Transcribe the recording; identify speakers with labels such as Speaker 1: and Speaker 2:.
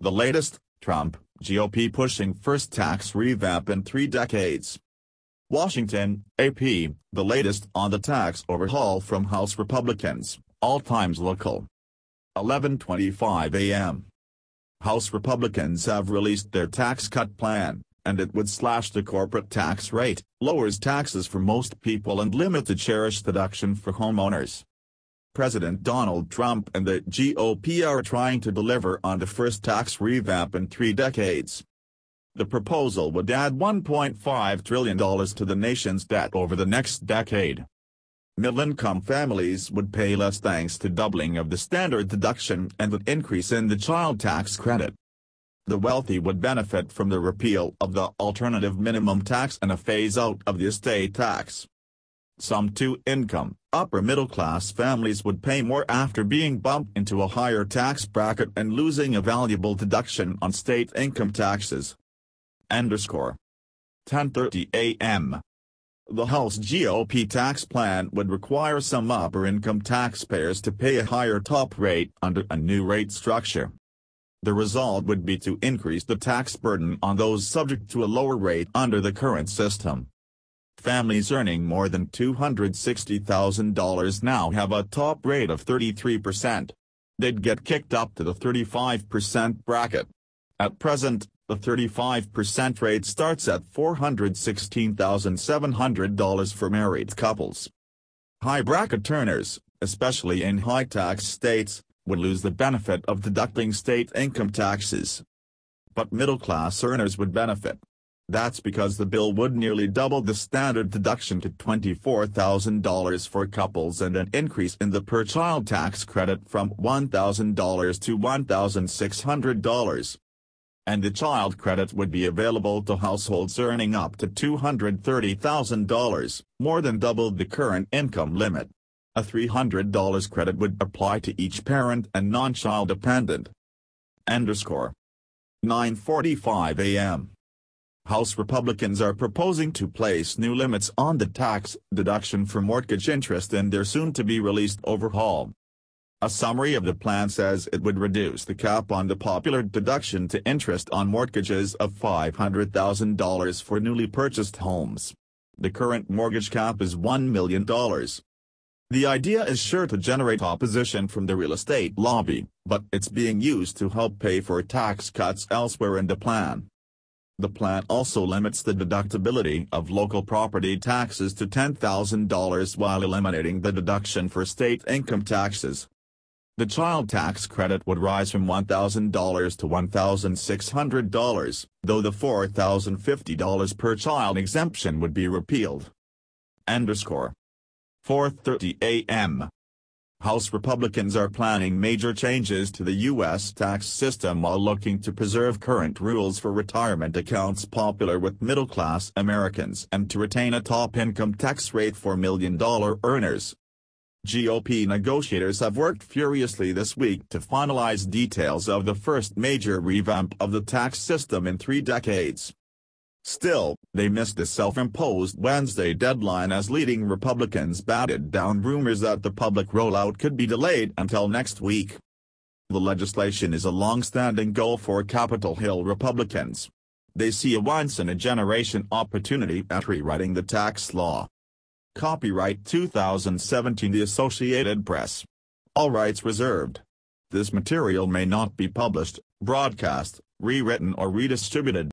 Speaker 1: The latest, Trump, GOP pushing first tax revamp in 3 decades. Washington, AP, the latest on the tax overhaul from House Republicans, all times local. 11:25 a.m. House Republicans have released their tax cut plan, and it would slash the corporate tax rate, lowers taxes for most people and limit the cherished deduction for homeowners. President Donald Trump and the GOP are trying to deliver on the first tax revamp in 3 decades. The proposal would add $1.5 trillion to the nation's debt over the next decade. Middle-income families would pay less thanks to doubling of the standard deduction and an increase in the child tax credit. The wealthy would benefit from the repeal of the alternative minimum tax and a phase-out of the estate tax. Some two-income, upper-middle-class families would pay more after being bumped into a higher tax bracket and losing a valuable deduction on state income taxes. 10:30 a.m. The House GOP tax plan would require some upper-income taxpayers to pay a higher top rate under a new rate structure. The result would be to increase the tax burden on those subject to a lower rate under the current system. Families earning more than $260,000 now have a top rate of 33%. They'd get kicked up to the 35% bracket. At present, the 35% rate starts at $416,700 for married couples. High bracket earners, especially in high-tax states, would lose the benefit of deducting state income taxes. But middle-class earners would benefit. That's because the bill would nearly double the standard deduction to $24,000 for couples and an increase in the per-child tax credit from $1,000 to $1,600. And the child credit would be available to households earning up to $230,000, more than double the current income limit. A $300 credit would apply to each parent and non-child dependent. 9:45 a.m. House Republicans are proposing to place new limits on the tax deduction for mortgage interest in their soon-to-be-released overhaul. A summary of the plan says it would reduce the cap on the popular deduction to interest on mortgages of $500,000 for newly purchased homes. The current mortgage cap is $1 million. The idea is sure to generate opposition from the real estate lobby, but it's being used to help pay for tax cuts elsewhere in the plan. The plan also limits the deductibility of local property taxes to $10,000 while eliminating the deduction for state income taxes. The child tax credit would rise from $1,000 to $1,600, though the $4,050 per child exemption would be repealed. 4:30 a.m. House Republicans are planning major changes to the U.S. tax system while looking to preserve current rules for retirement accounts popular with middle-class Americans and to retain a top income tax rate for million-dollar earners. GOP negotiators have worked furiously this week to finalize details of the first major revamp of the tax system in 3 decades. Still, they missed the self-imposed Wednesday deadline as leading Republicans batted down rumors that the public rollout could be delayed until next week. The legislation is a long-standing goal for Capitol Hill Republicans. They see a once-in-a-generation opportunity at rewriting the tax law. Copyright 2017 The Associated Press. All rights reserved. This material may not be published, broadcast, rewritten or redistributed.